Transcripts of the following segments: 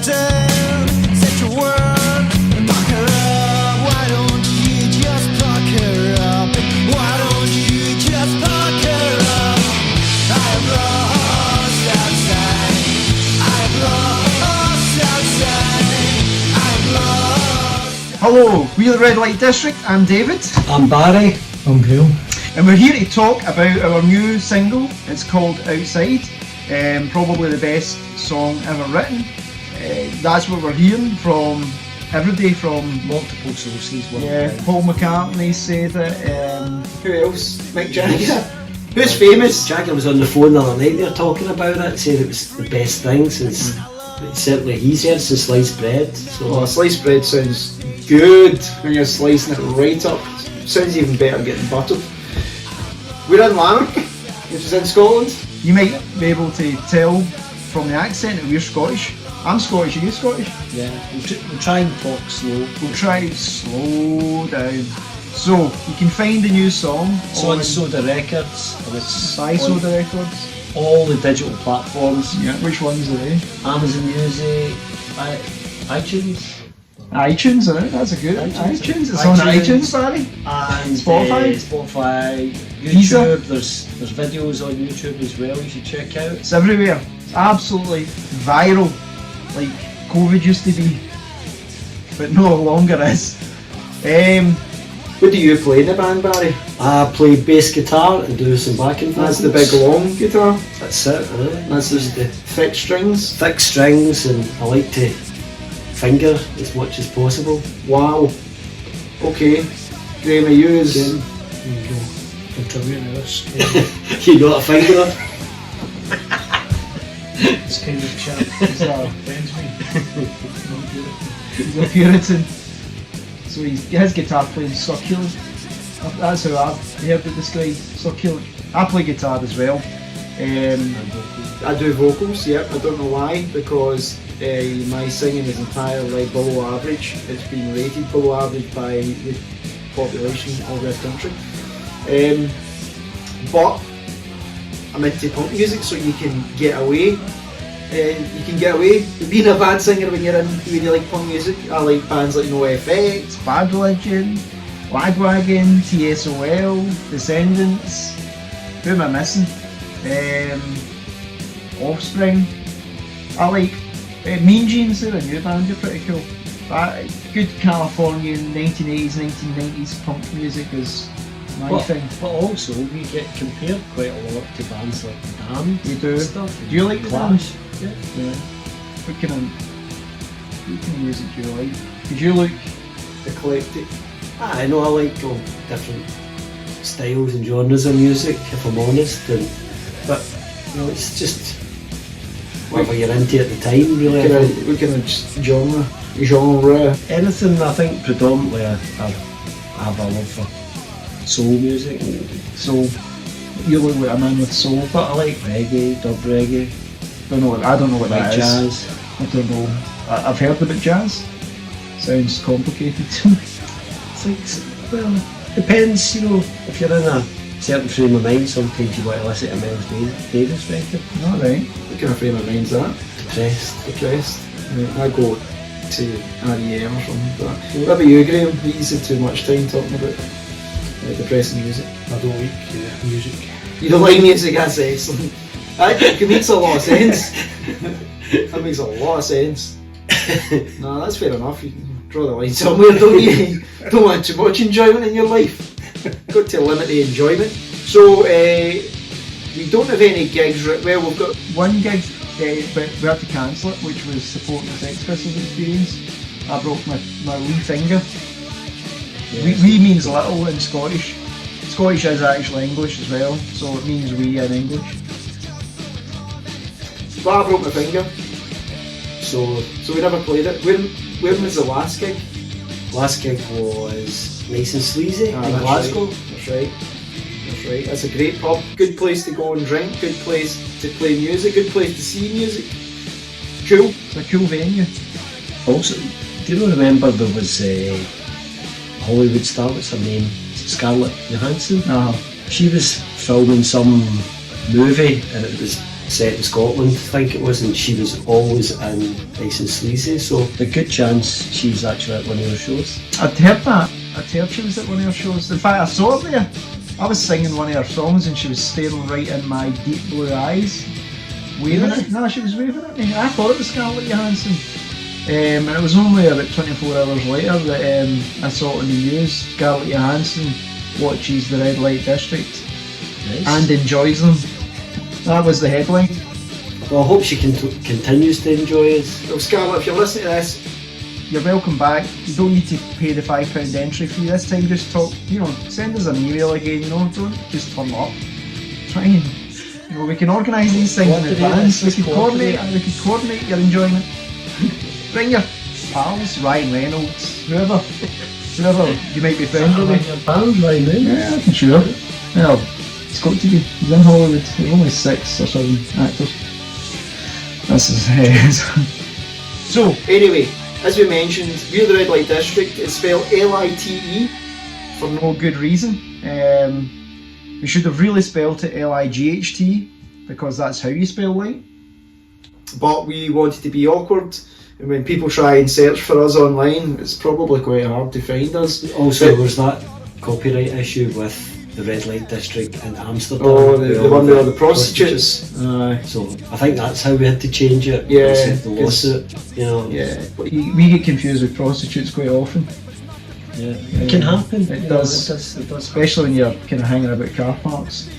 down, set your world, and buck her up. Why don't you just buck her up? Why don't you just buck her up? I am lost outside. I am lost outside. I am lost. Hello, we're the Red Lite District. I'm David. I'm Barry. I'm Bill. And we're here to talk about our new single. It's called Outside. Probably the best song ever written. That's what we're hearing from everybody, from Multiple sources. Paul McCartney said it. Who else? Mick Jagger. Who's Mick famous? Jagger was on the phone the other night. They were talking about it, saying it was the best thing since certainly he's heard since sliced bread. So Well, sliced bread sounds good when you're slicing it right up. Sounds even better getting buttered. We're in Lanark, which is in Scotland. You might be able to tell from the accent that we're Scottish. I'm Scottish, are you Scottish? yeah, we'll try and talk slow. We'll try to slow down. So, you can find the new song It's on Soda Records, and it's by on Soda Records. all the digital platforms. Yeah, which ones are they? Amazon Music, iTunes, iTunes, isn't it? That's a good iTunes. It's on iTunes, Barry. and Spotify. YouTube. There's videos on YouTube as well. You should check out. It's everywhere. It's absolutely viral, like COVID used to be, but no longer is. What do you play in the band, Barry? I play bass guitar and do some backing vocals. That's the big long guitar. That's it, really. That's just the thick strings. Thick strings, and I like to finger as much as possible. Wow. Okay. Graham, are you as... Contributing to this. You got a finger? It's kind of chap. He's He's a Puritan, so his guitar playing circular. That's how I've heard it described, circular. I play guitar as well. I do vocals, yep. I don't know why, because my singing is entirely below average. It's been rated below average by the population of this country. But I'm into punk music, so you can get away. You can get away with being a bad singer when you're in. When you like punk music. I like bands like NoFX, Bad Religion, Lagwagon, TSOL, Descendants. Who am I missing? Offspring. I like Mean Jeans. They're a new band. They're pretty cool. Good Californian 1980s, 1990s punk music is my thing. But also, we get compared quite a lot to bands like Damned You do. and stuff. Do you like the Clash? Yeah. What kind of music do you like? Because you look eclectic. I know I like all different styles and genres of music, if I'm honest. But you know, it's just whatever you're into at the time, really. What kind of genre? Anything, I think predominantly I have a love for soul music. soul. You look like a man with soul. But I like reggae, dub reggae, I don't know what like that is. jazz. I don't know. I've heard about jazz. Sounds complicated to me. It's like, well, depends, you know, if you're in a certain frame of mind, sometimes you want to listen to Miles Davis record. All right. What kind of frame of mind's that? Depressed. Right, I go to REM or something like that. What about you, Graham? You used too much time talking about depressing music. I don't like music. You don't like music? That's excellent. That makes a lot of sense. That makes a lot of sense. No, that's fair enough. You can draw the line somewhere, don't you? Don't want too much enjoyment in your life. Got to limit the enjoyment. So, we don't have any gigs. Well, we've got One gig, but we had to cancel it, which was supporting the Sex Pistols experience. I broke my wee finger. Wee means little in Scottish. Scottish is actually English as well, so it means wee in English. But I broke my finger, so we never played it. When was the last gig? Last gig was Nice and Sleazy in That's Glasgow. Right. That's right. That's a great pub. Good place to go and drink. Good place to play music. Good place to see music. Cool. It's a cool venue. Also, do you remember there was a Hollywood star, what's her name? Scarlett Johansson? Uh-huh. She was filming some movie and it was set in Scotland, I think it was, and she was always in Nice and Sleazy, so a good chance she's actually at one of your shows. I'd heard that. I'd heard she was at one of her shows. In fact, I saw her there. I was singing one of her songs and she was staring right in my deep blue eyes, waving at me. No, she was waving at me. I thought it was Scarlett Johansson. And it was only about 24 hours later that I saw it on the news. Scarlett Johansson watches the Red Lite District and enjoys them. That was the headline. Well, I hope she continues to enjoy it. Well, Scarlett, if you're listening to this, You're welcome back. You don't need to pay the £5 entry fee this time. Just talk, send us an email again, don't just turn up. Try and, we can organise these things in advance. We could coordinate your enjoyment. Bring your pals, Ryan Reynolds, whoever you might be friends with. Your pals, Ryan Reynolds? Yeah, I'm sure. Well, it's got to be. He's in Hollywood. There's only 6 or 7 actors. This is so. Anyway, as we mentioned, View the Red Light District is spelled Lite For no good reason. We should have really spelled it Light, because that's how you spell light. but we wanted to be awkward, and when people try and search for us online, it's probably quite hard to find us. Also, there was that copyright issue with the Red Light District in Amsterdam. Oh, the one with all the prostitutes. So I think that's how we had to change it. Yeah, because of the lawsuit, Yeah, but we get confused with prostitutes quite often. Yeah, it can happen. It does. It does. Especially when you're kind of hanging about car parks.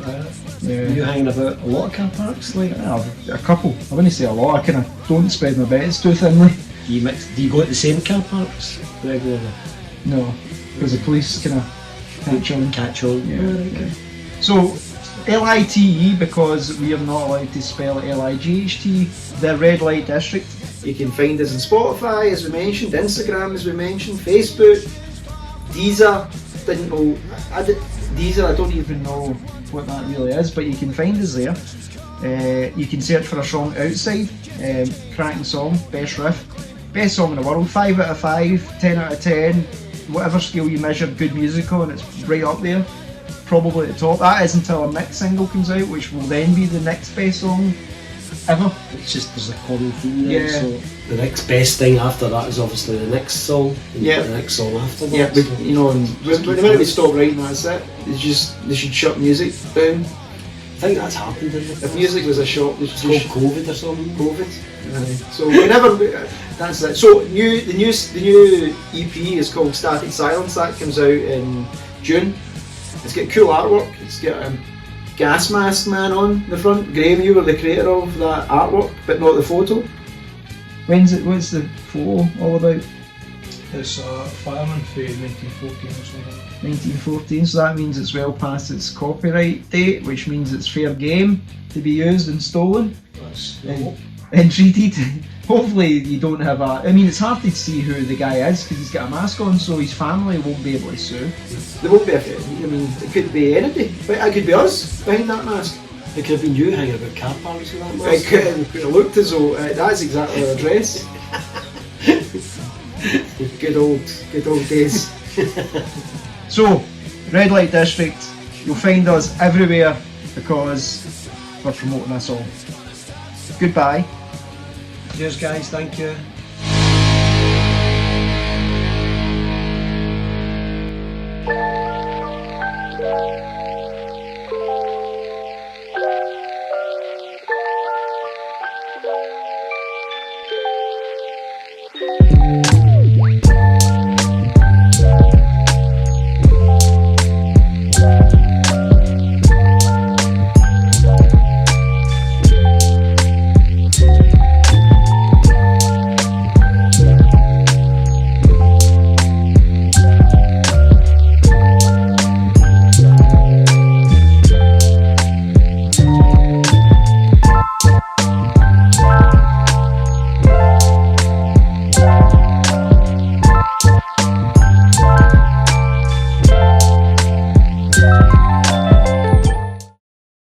Are you hanging about a lot of car parks? Like, A couple. I wouldn't say a lot. I kind of don't spread my bets too thinly. do you go to the same car parks regularly? No, because the police kind of Catch on. Yeah. So Lite, because we are not allowed to spell it Light, the Red Light District. You can find us on Spotify, as we mentioned, Instagram, as we mentioned, Facebook, Deezer. Deezer, I don't even know What that really is, but you can find us there. You can search for a song Outside, cracking song, best riff, best song in the world, 5 out of 5, 10 out of 10, whatever scale you measure good music on, it's right up there, probably at the top. That is until our next single comes out, which will then be the next best song ever. It's just there's a common theme there. Yeah. So the next best thing after that is obviously the next song. And Yeah. the next song after that. Yeah, but so. and the minute we stop writing, that's it. They should shut music down. I think that's happened. Isn't it? If music was a shop, they It's should called COVID or something. COVID. So whenever that's it. So the new EP is called Static Silence. That comes out in June. It's got cool artwork. It's got a gas mask man on the front. Graham, you were the creator of that artwork, but not the photo. What's the photo all about? It's a fireman for 1914 or something. 1914, so that means it's well past its copyright date, which means it's fair game to be used and stolen That's and treated. Hopefully you don't have it's hard to see who the guy is because he's got a mask on, so his family won't be able to sue. There won't be it could be anybody. But it could be us behind that mask. It could have been you hanging about car parks with that It mask. could have looked as though that's exactly our address. Good old days. So, Red Light District, you'll find us everywhere because we're promoting us all. Goodbye. Cheers, guys. Thank you. Thank